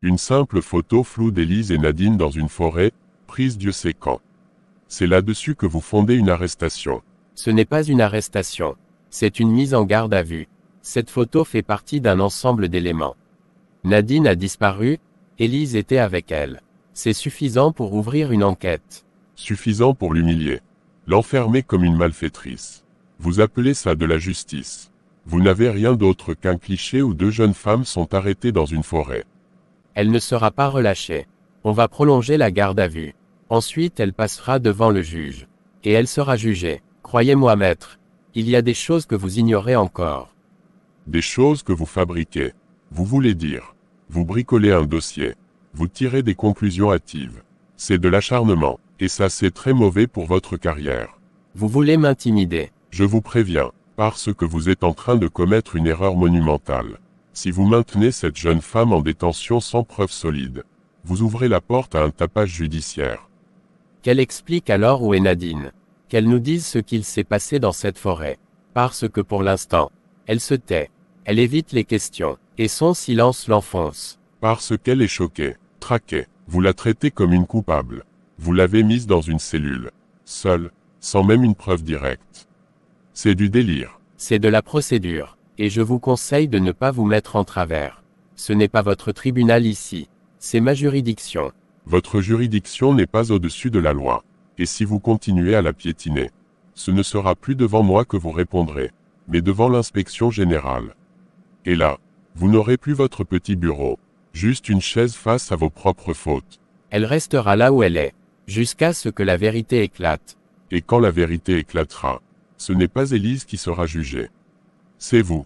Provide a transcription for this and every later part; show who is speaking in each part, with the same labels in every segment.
Speaker 1: Une simple photo floue d'Élise et Nadine dans une forêt, prise Dieu sait quand. C'est là-dessus que vous fondez une arrestation.
Speaker 2: Ce n'est pas une arrestation. C'est une mise en garde à vue. Cette photo fait partie d'un ensemble d'éléments. Nadine a disparu, Élise était avec elle. C'est suffisant pour ouvrir une enquête.
Speaker 1: Suffisant pour l'humilier. L'enfermer comme une malfaitrice. Vous appelez ça de la justice. Vous n'avez rien d'autre qu'un cliché où deux jeunes femmes sont arrêtées dans une forêt.
Speaker 2: Elle ne sera pas relâchée. On va prolonger la garde à vue. Ensuite elle passera devant le juge. Et elle sera jugée. Croyez-moi maître. Il y a des choses que vous ignorez encore.
Speaker 1: Des choses que vous fabriquez. Vous voulez dire. Vous bricolez un dossier. Vous tirez des conclusions hâtives. C'est de l'acharnement. Et ça c'est très mauvais pour votre carrière.
Speaker 2: Vous voulez m'intimider.
Speaker 1: Je vous préviens. Parce que vous êtes en train de commettre une erreur monumentale. Si vous maintenez cette jeune femme en détention sans preuve solide, vous ouvrez la porte à un tapage judiciaire.
Speaker 2: Qu'elle explique alors où est Nadine. Qu'elle nous dise ce qu'il s'est passé dans cette forêt. Parce que pour l'instant, elle se tait. Elle évite les questions. Et son silence l'enfonce.
Speaker 1: Parce qu'elle est choquée, traquée. Vous la traitez comme une coupable. Vous l'avez mise dans une cellule. Seule, sans même une preuve directe. C'est du délire.
Speaker 2: C'est de la procédure. Et je vous conseille de ne pas vous mettre en travers. Ce n'est pas votre tribunal ici. C'est ma juridiction.
Speaker 1: Votre juridiction n'est pas au-dessus de la loi. Et si vous continuez à la piétiner, ce ne sera plus devant moi que vous répondrez, mais devant l'inspection générale. Et là, vous n'aurez plus votre petit bureau, juste une chaise face à vos propres fautes.
Speaker 2: Elle restera là où elle est, jusqu'à ce que la vérité éclate.
Speaker 1: Et quand la vérité éclatera, ce n'est pas Élise qui sera jugée. C'est vous.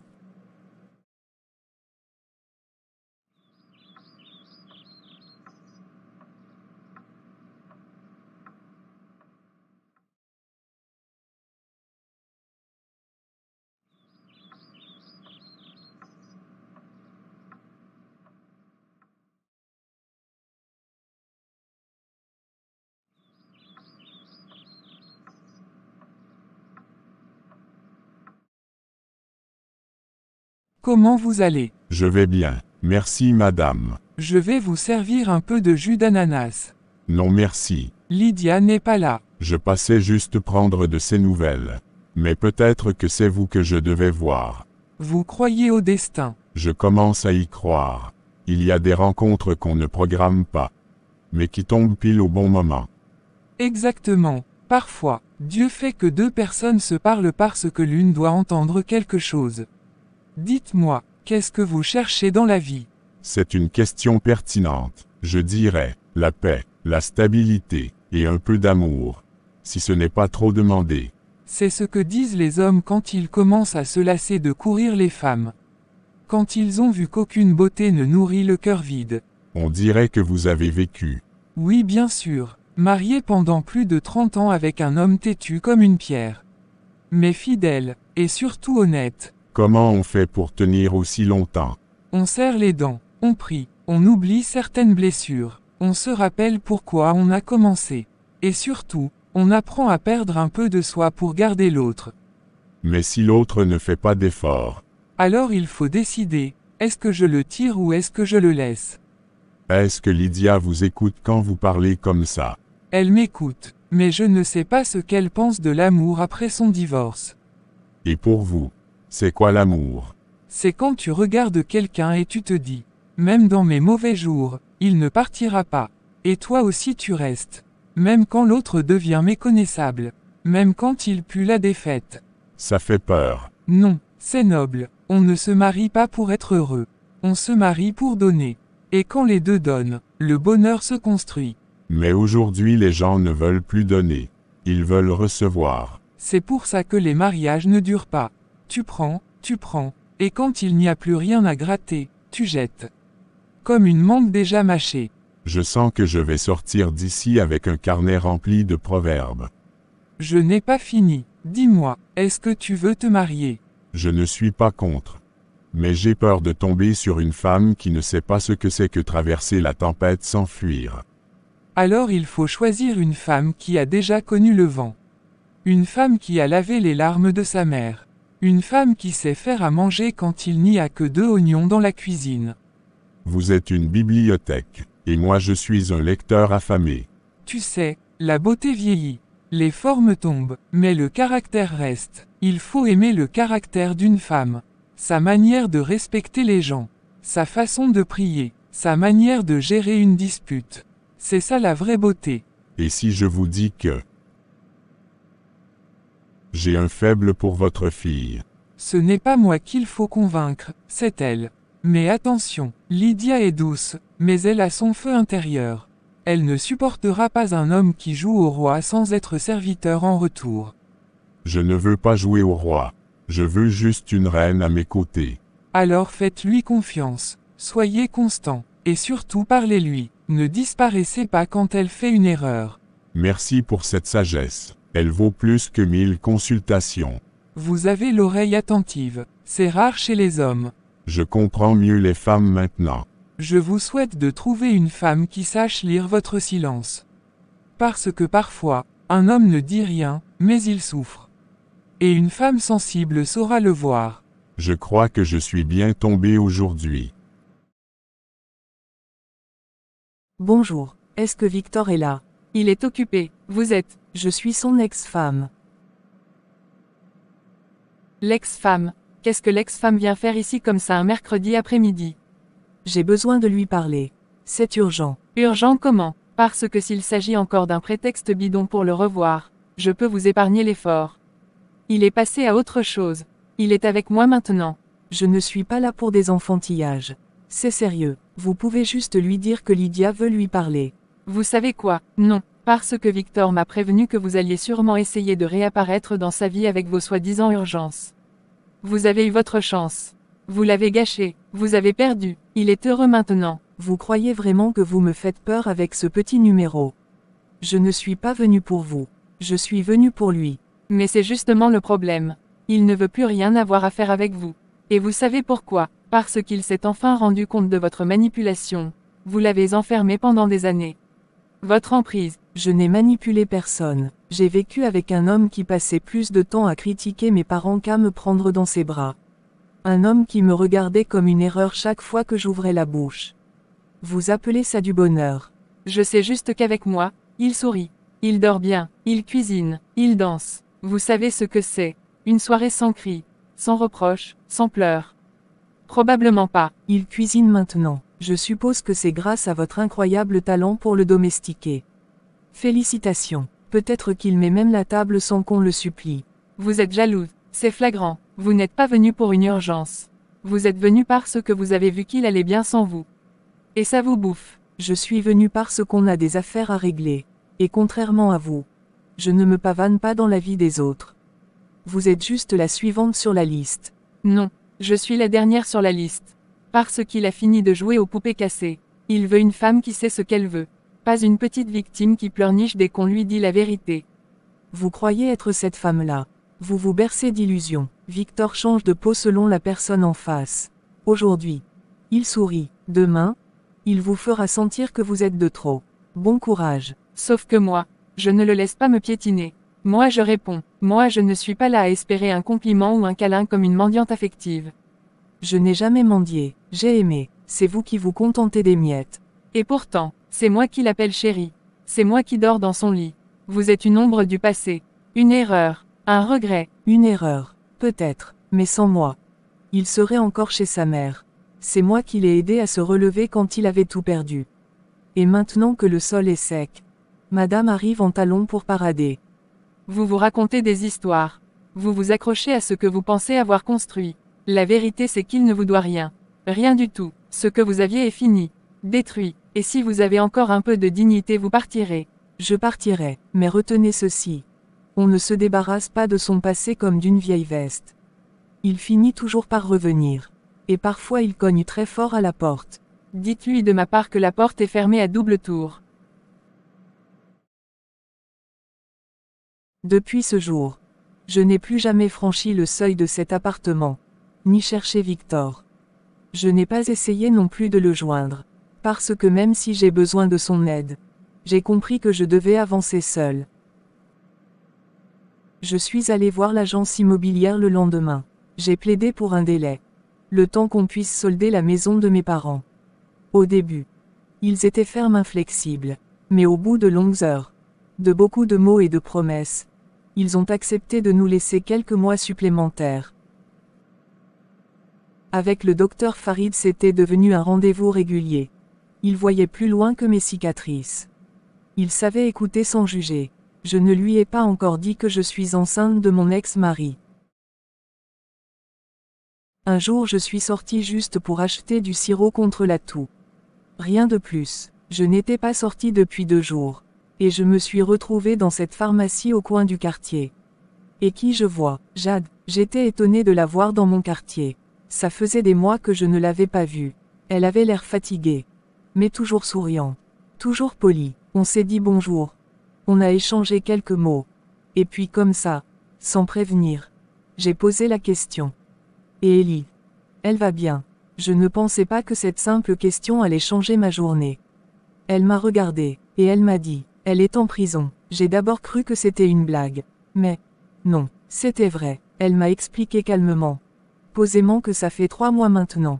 Speaker 3: Comment vous allez?
Speaker 4: Je vais bien, merci madame.
Speaker 3: Je vais vous servir un peu de jus d'ananas.
Speaker 4: Non merci.
Speaker 3: Lydia n'est pas là.
Speaker 4: Je passais juste prendre de ses nouvelles. Mais peut-être que c'est vous que je devais voir.
Speaker 3: Vous croyez au destin?
Speaker 4: Je commence à y croire. Il y a des rencontres qu'on ne programme pas, mais qui tombent pile au bon moment.
Speaker 3: Exactement. Parfois, Dieu fait que deux personnes se parlent parce que l'une doit entendre quelque chose. Dites-moi, qu'est-ce que vous cherchez dans la vie?
Speaker 4: C'est une question pertinente. Je dirais, la paix, la stabilité, et un peu d'amour. Si ce n'est pas trop demandé.
Speaker 3: C'est ce que disent les hommes quand ils commencent à se lasser de courir les femmes. Quand ils ont vu qu'aucune beauté ne nourrit le cœur vide.
Speaker 4: On dirait que vous avez vécu.
Speaker 3: Oui bien sûr, marié pendant plus de 30 ans avec un homme têtu comme une pierre. Mais fidèle, et surtout honnête.
Speaker 4: Comment on fait pour tenir aussi longtemps?
Speaker 3: On serre les dents, on prie, on oublie certaines blessures, on se rappelle pourquoi on a commencé. Et surtout, on apprend à perdre un peu de soi pour garder l'autre.
Speaker 4: Mais si l'autre ne fait pas d'effort?
Speaker 3: Alors il faut décider, est-ce que je le tire ou est-ce que je le laisse?
Speaker 4: Est-ce que Lydia vous écoute quand vous parlez comme ça?
Speaker 3: Elle m'écoute, mais je ne sais pas ce qu'elle pense de l'amour après son divorce.
Speaker 4: Et pour vous, c'est quoi l'amour?
Speaker 3: C'est quand tu regardes quelqu'un et tu te dis, même dans mes mauvais jours, il ne partira pas. Et toi aussi tu restes. Même quand l'autre devient méconnaissable. Même quand il pue la défaite.
Speaker 4: Ça fait peur.
Speaker 3: Non, c'est noble. On ne se marie pas pour être heureux. On se marie pour donner. Et quand les deux donnent, le bonheur se construit.
Speaker 4: Mais aujourd'hui les gens ne veulent plus donner. Ils veulent recevoir.
Speaker 3: C'est pour ça que les mariages ne durent pas. Tu prends, et quand il n'y a plus rien à gratter, tu jettes. Comme une mangue déjà mâchée.
Speaker 4: Je sens que je vais sortir d'ici avec un carnet rempli de proverbes.
Speaker 3: Je n'ai pas fini. Dis-moi, est-ce que tu veux te marier?
Speaker 4: Je ne suis pas contre. Mais j'ai peur de tomber sur une femme qui ne sait pas ce que c'est que traverser la tempête sans fuir.
Speaker 3: Alors il faut choisir une femme qui a déjà connu le vent. Une femme qui a lavé les larmes de sa mère. Une femme qui sait faire à manger quand il n'y a que 2 oignons dans la cuisine.
Speaker 4: Vous êtes une bibliothèque, et moi je suis un lecteur affamé.
Speaker 3: Tu sais, la beauté vieillit. Les formes tombent, mais le caractère reste. Il faut aimer le caractère d'une femme. Sa manière de respecter les gens. Sa façon de prier. Sa manière de gérer une dispute. C'est ça la vraie beauté.
Speaker 4: Et si je vous dis que j'ai un faible pour votre fille?
Speaker 3: Ce n'est pas moi qu'il faut convaincre, c'est elle. Mais attention, Lydia est douce, mais elle a son feu intérieur. Elle ne supportera pas un homme qui joue au roi sans être serviteur en retour.
Speaker 4: Je ne veux pas jouer au roi. Je veux juste une reine à mes côtés.
Speaker 3: Alors faites-lui confiance, soyez constant, et surtout parlez-lui, ne disparaissez pas quand elle fait une erreur.
Speaker 4: Merci pour cette sagesse. Elle vaut plus que 1000 consultations.
Speaker 3: Vous avez l'oreille attentive, c'est rare chez les hommes.
Speaker 4: Je comprends mieux les femmes maintenant.
Speaker 3: Je vous souhaite de trouver une femme qui sache lire votre silence. Parce que parfois, un homme ne dit rien, mais il souffre. Et une femme sensible saura le voir.
Speaker 4: Je crois que je suis bien tombé aujourd'hui.
Speaker 5: Bonjour, est-ce que Victor est là?
Speaker 6: Il est occupé, vous êtes.
Speaker 5: Je suis son ex-femme.
Speaker 6: L'ex-femme. Qu'est-ce que l'ex-femme vient faire ici comme ça un mercredi après-midi?
Speaker 5: J'ai besoin de lui parler. C'est urgent.
Speaker 6: Urgent comment? Parce que s'il s'agit encore d'un prétexte bidon pour le revoir, je peux vous épargner l'effort. Il est passé à autre chose. Il est avec moi maintenant.
Speaker 5: Je ne suis pas là pour des enfantillages. C'est sérieux. Vous pouvez juste lui dire que Lydia veut lui parler.
Speaker 6: Vous savez quoi? Non. Parce que Victor m'a prévenu que vous alliez sûrement essayer de réapparaître dans sa vie avec vos soi-disant urgences. Vous avez eu votre chance. Vous l'avez gâché, vous avez perdu, il est heureux maintenant.
Speaker 5: Vous croyez vraiment que vous me faites peur avec ce petit numéro? Je ne suis pas venu pour vous. Je suis venu pour lui.
Speaker 6: Mais c'est justement le problème. Il ne veut plus rien avoir à faire avec vous. Et vous savez pourquoi? Parce qu'il s'est enfin rendu compte de votre manipulation. Vous l'avez enfermé pendant des années. Votre emprise.
Speaker 5: Je n'ai manipulé personne. J'ai vécu avec un homme qui passait plus de temps à critiquer mes parents qu'à me prendre dans ses bras. Un homme qui me regardait comme une erreur chaque fois que j'ouvrais la bouche. Vous appelez ça du bonheur?
Speaker 6: Je sais juste qu'avec moi, il sourit. Il dort bien, il cuisine, il danse. Vous savez ce que c'est. Une soirée sans cris, sans reproches, sans pleurs. Probablement pas.
Speaker 5: Il cuisine maintenant. Je suppose que c'est grâce à votre incroyable talent pour le domestiquer. Félicitations. Peut-être qu'il met même la table sans qu'on le supplie.
Speaker 6: Vous êtes jalouse, c'est flagrant. Vous n'êtes pas venu pour une urgence. Vous êtes venu parce que vous avez vu qu'il allait bien sans vous. Et ça vous bouffe.
Speaker 5: Je suis venu parce qu'on a des affaires à régler. Et contrairement à vous, je ne me pavane pas dans la vie des autres. Vous êtes juste la suivante sur la liste.
Speaker 6: Non, je suis la dernière sur la liste. Parce qu'il a fini de jouer aux poupées cassées. Il veut une femme qui sait ce qu'elle veut. Pas une petite victime qui pleurniche dès qu'on lui dit la vérité.
Speaker 5: Vous croyez être cette femme-là. Vous vous bercez d'illusions. Victor change de peau selon la personne en face. Aujourd'hui, il sourit. Demain, il vous fera sentir que vous êtes de trop. Bon courage.
Speaker 6: Sauf que moi, je ne le laisse pas me piétiner. Moi je réponds. Moi je ne suis pas là à espérer un compliment ou un câlin comme une mendiante affective.
Speaker 5: Je n'ai jamais mendié. J'ai aimé. C'est vous qui vous contentez des miettes.
Speaker 6: Et pourtant, c'est moi qui l'appelle chérie. C'est moi qui dors dans son lit. Vous êtes une ombre du passé. Une erreur. Un regret.
Speaker 5: Une erreur. Peut-être. Mais sans moi. Il serait encore chez sa mère. C'est moi qui l'ai aidé à se relever quand il avait tout perdu. Et maintenant que le sol est sec, Madame arrive en talons pour parader.
Speaker 6: Vous vous racontez des histoires. Vous vous accrochez à ce que vous pensez avoir construit. La vérité c'est qu'il ne vous doit rien. Rien du tout. Ce que vous aviez est fini. Détruit. Et si vous avez encore un peu de dignité vous partirez.
Speaker 5: Je partirai, mais retenez ceci. On ne se débarrasse pas de son passé comme d'une vieille veste. Il finit toujours par revenir. Et parfois il cogne très fort à la porte.
Speaker 6: Dites-lui de ma part que la porte est fermée à double tour.
Speaker 5: Depuis ce jour, je n'ai plus jamais franchi le seuil de cet appartement, ni cherché Victor. Je n'ai pas essayé non plus de le joindre, parce que même si j'ai besoin de son aide, j'ai compris que je devais avancer seul. Je suis allé voir l'agence immobilière le lendemain. J'ai plaidé pour un délai. Le temps qu'on puisse solder la maison de mes parents. Au début, ils étaient fermes inflexibles. Mais au bout de longues heures, de beaucoup de mots et de promesses, ils ont accepté de nous laisser quelques mois supplémentaires. Avec le docteur Farid, c'était devenu un rendez-vous régulier. Il voyait plus loin que mes cicatrices. Il savait écouter sans juger. Je ne lui ai pas encore dit que je suis enceinte de mon ex-mari. Un jour, je suis sortie juste pour acheter du sirop contre la toux. Rien de plus. Je n'étais pas sortie depuis 2 jours. Et je me suis retrouvée dans cette pharmacie au coin du quartier. Et qui je vois? Jade. J'étais étonnée de la voir dans mon quartier. Ça faisait des mois que je ne l'avais pas vue. Elle avait l'air fatiguée. Mais toujours souriante. Toujours polie. On s'est dit bonjour. On a échangé quelques mots. Et puis comme ça, sans prévenir, j'ai posé la question. Et Ellie? Elle va bien. Je ne pensais pas que cette simple question allait changer ma journée. Elle m'a regardée, et elle m'a dit, elle est en prison. J'ai d'abord cru que c'était une blague. Mais, non, c'était vrai. Elle m'a expliqué calmement, posément que ça fait 3 mois maintenant.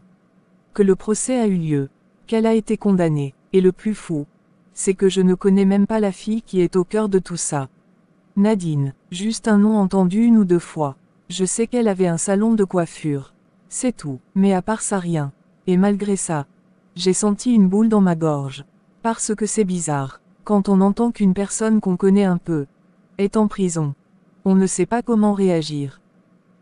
Speaker 5: Que le procès a eu lieu. Qu'elle a été condamnée. Et le plus fou, c'est que je ne connais même pas la fille qui est au cœur de tout ça. Nadine, juste un nom entendu 1 ou 2 fois. Je sais qu'elle avait un salon de coiffure. C'est tout, mais à part ça rien. Et malgré ça, j'ai senti une boule dans ma gorge. Parce que c'est bizarre, quand on entend qu'une personne qu'on connaît un peu est en prison. On ne sait pas comment réagir.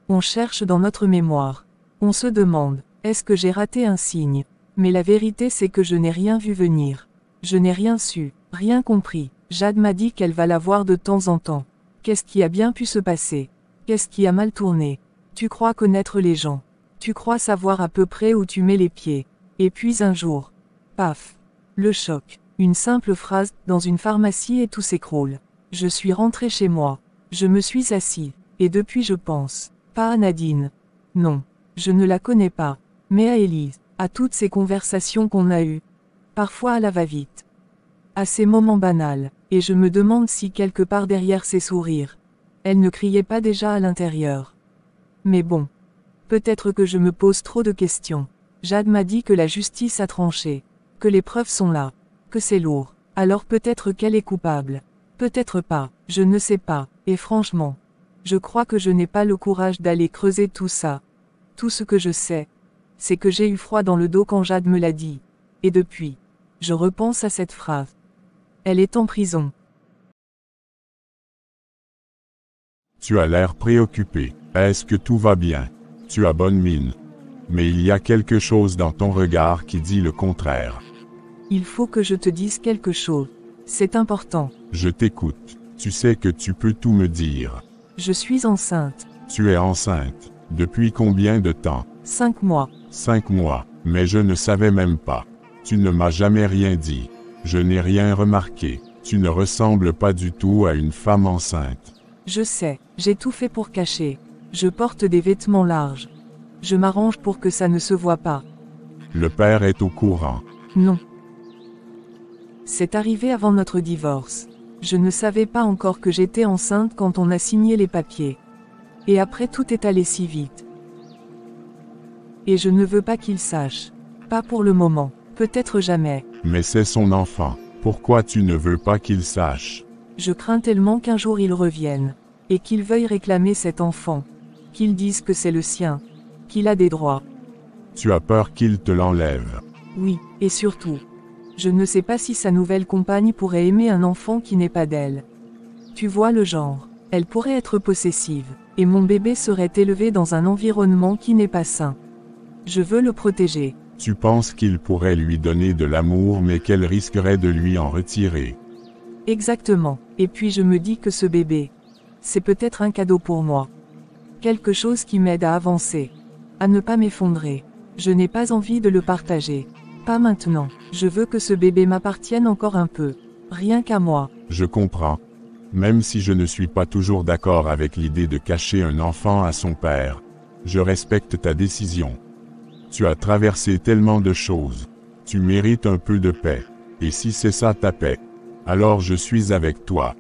Speaker 5: On cherche dans notre mémoire. On se demande, est-ce que j'ai raté un signe? Mais la vérité c'est que je n'ai rien vu venir. Je n'ai rien su, rien compris. Jade m'a dit qu'elle va la voir de temps en temps. Qu'est-ce qui a bien pu se passer? Qu'est-ce qui a mal tourné? Tu crois connaître les gens. Tu crois savoir à peu près où tu mets les pieds. Et puis un jour, paf, le choc. Une simple phrase, dans une pharmacie et tout s'écroule. Je suis rentrée chez moi. Je me suis assis. Et depuis je pense, pas à Nadine. Non, je ne la connais pas. Mais à Élise, à toutes ces conversations qu'on a eues. Parfois à la va-vite. À ces moments banals. Et je me demande si quelque part derrière ces sourires, elle ne criait pas déjà à l'intérieur. Mais bon. Peut-être que je me pose trop de questions. Jade m'a dit que la justice a tranché. Que les preuves sont là. Que c'est lourd. Alors peut-être qu'elle est coupable. Peut-être pas. Je ne sais pas. Et franchement, je crois que je n'ai pas le courage d'aller creuser tout ça. Tout ce que je sais, c'est que j'ai eu froid dans le dos quand Jade me l'a dit. Et depuis, je repense à cette phrase. Elle est en prison.
Speaker 4: Tu as l'air préoccupé. Est-ce que tout va bien? Tu as bonne mine. Mais il y a quelque chose dans ton regard qui dit le contraire.
Speaker 5: Il faut que je te dise quelque chose. C'est important.
Speaker 4: Je t'écoute. Tu sais que tu peux tout me dire.
Speaker 5: Je suis enceinte.
Speaker 4: Tu es enceinte. Depuis combien de temps?
Speaker 5: 5 mois.
Speaker 4: 5 mois. Mais je ne savais même pas. Tu ne m'as jamais rien dit. Je n'ai rien remarqué. Tu ne ressembles pas du tout à une femme enceinte.
Speaker 5: Je sais, j'ai tout fait pour cacher. Je porte des vêtements larges. Je m'arrange pour que ça ne se voit pas.
Speaker 4: Le père est au courant.
Speaker 5: Non. C'est arrivé avant notre divorce. Je ne savais pas encore que j'étais enceinte quand on a signé les papiers. Et après tout est allé si vite. Et je ne veux pas qu'il sache. Pas pour le moment. Peut-être jamais.
Speaker 4: Mais c'est son enfant. Pourquoi tu ne veux pas qu'il sache?
Speaker 5: Je crains tellement qu'un jour il revienne. Et qu'il veuille réclamer cet enfant. Qu'il dise que c'est le sien. Qu'il a des droits.
Speaker 4: Tu as peur qu'il te l'enlève?
Speaker 5: Oui, et surtout, je ne sais pas si sa nouvelle compagne pourrait aimer un enfant qui n'est pas d'elle. Tu vois le genre. Elle pourrait être possessive. Et mon bébé serait élevé dans un environnement qui n'est pas sain. Je veux le protéger.
Speaker 4: Tu penses qu'il pourrait lui donner de l'amour mais qu'elle risquerait de lui en retirer?
Speaker 5: Exactement. Et puis je me dis que ce bébé, c'est peut-être un cadeau pour moi. Quelque chose qui m'aide à avancer. À ne pas m'effondrer. Je n'ai pas envie de le partager. Pas maintenant. Je veux que ce bébé m'appartienne encore un peu. Rien qu'à moi.
Speaker 4: Je comprends. Même si je ne suis pas toujours d'accord avec l'idée de cacher un enfant à son père, je respecte ta décision. Tu as traversé tellement de choses. Tu mérites un peu de paix. Et si c'est ça ta paix, alors je suis avec toi.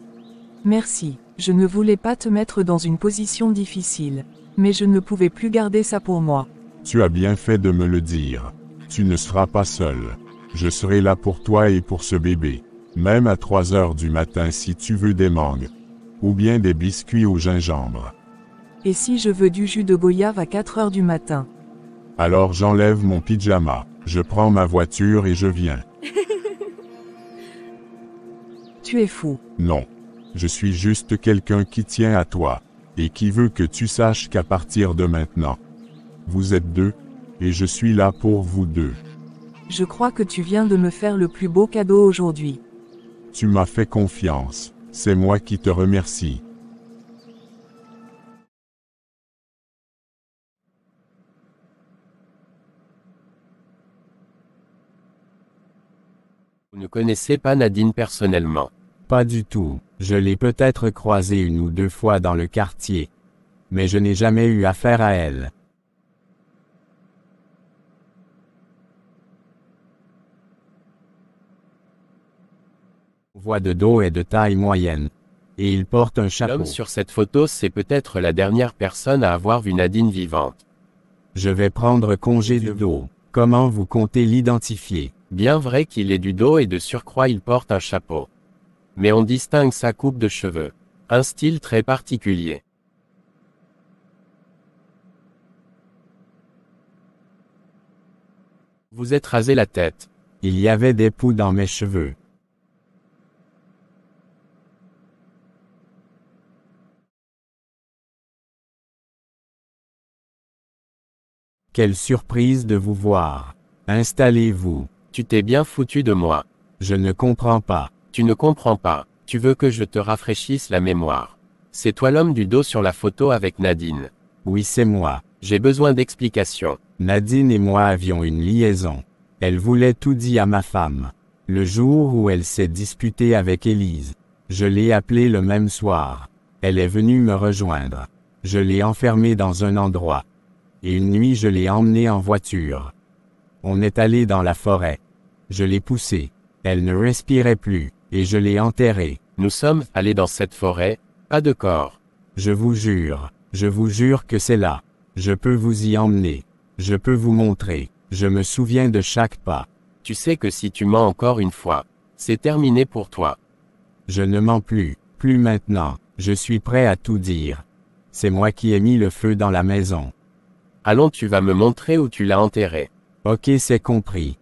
Speaker 5: Merci. Je ne voulais pas te mettre dans une position difficile. Mais je ne pouvais plus garder ça pour moi.
Speaker 4: Tu as bien fait de me le dire. Tu ne seras pas seul. Je serai là pour toi et pour ce bébé. Même à 3 heures du matin si tu veux des mangues. Ou bien des biscuits au gingembre.
Speaker 5: Et si je veux du jus de goyave à 4 heures du matin?
Speaker 4: Alors j'enlève mon pyjama, je prends ma voiture et je viens.
Speaker 5: Tu es fou.
Speaker 4: Non. Je suis juste quelqu'un qui tient à toi. Et qui veut que tu saches qu'à partir de maintenant, vous êtes deux, et je suis là pour vous deux.
Speaker 5: Je crois que tu viens de me faire le plus beau cadeau aujourd'hui.
Speaker 4: Tu m'as fait confiance. C'est moi qui te remercie.
Speaker 2: Vous ne connaissez pas Nadine personnellement.
Speaker 7: Pas du tout. Je l'ai peut-être croisée 1 ou 2 fois dans le quartier. Mais je n'ai jamais eu affaire à elle. Voix de dos est de taille moyenne. Et il porte un chapeau.
Speaker 2: L'homme sur cette photo, c'est peut-être la dernière personne à avoir vu Nadine vivante.
Speaker 7: Je vais prendre congé de dos. Comment vous comptez l'identifier?
Speaker 2: Bien vrai qu'il est du dos et de surcroît il porte un chapeau. Mais on distingue sa coupe de cheveux. Un style très particulier. Vous êtes rasé la tête.
Speaker 7: Il y avait des poux dans mes cheveux. Quelle surprise de vous voir. Installez-vous.
Speaker 2: Tu t'es bien foutu de moi.
Speaker 7: Je ne comprends pas.
Speaker 2: Tu ne comprends pas. Tu veux que je te rafraîchisse la mémoire. C'est toi l'homme du dos sur la photo avec Nadine.
Speaker 7: Oui, c'est moi.
Speaker 2: J'ai besoin d'explications.
Speaker 7: Nadine et moi avions une liaison. Elle voulait tout dire à ma femme. Le jour où elle s'est disputée avec Élise. Je l'ai appelée le même soir. Elle est venue me rejoindre. Je l'ai enfermée dans un endroit. Et une nuit je l'ai emmenée en voiture. On est allé dans la forêt. Je l'ai poussée. Elle ne respirait plus, et je l'ai enterrée.
Speaker 2: Nous sommes allés dans cette forêt, pas de corps.
Speaker 7: Je vous jure que c'est là. Je peux vous y emmener. Je peux vous montrer. Je me souviens de chaque pas.
Speaker 2: Tu sais que si tu mens encore une fois, c'est terminé pour toi.
Speaker 7: Je ne mens plus, plus maintenant. Je suis prêt à tout dire. C'est moi qui ai mis le feu dans la maison.
Speaker 2: Allons, tu vas me montrer où tu l'as enterré.
Speaker 7: Ok, c'est compris.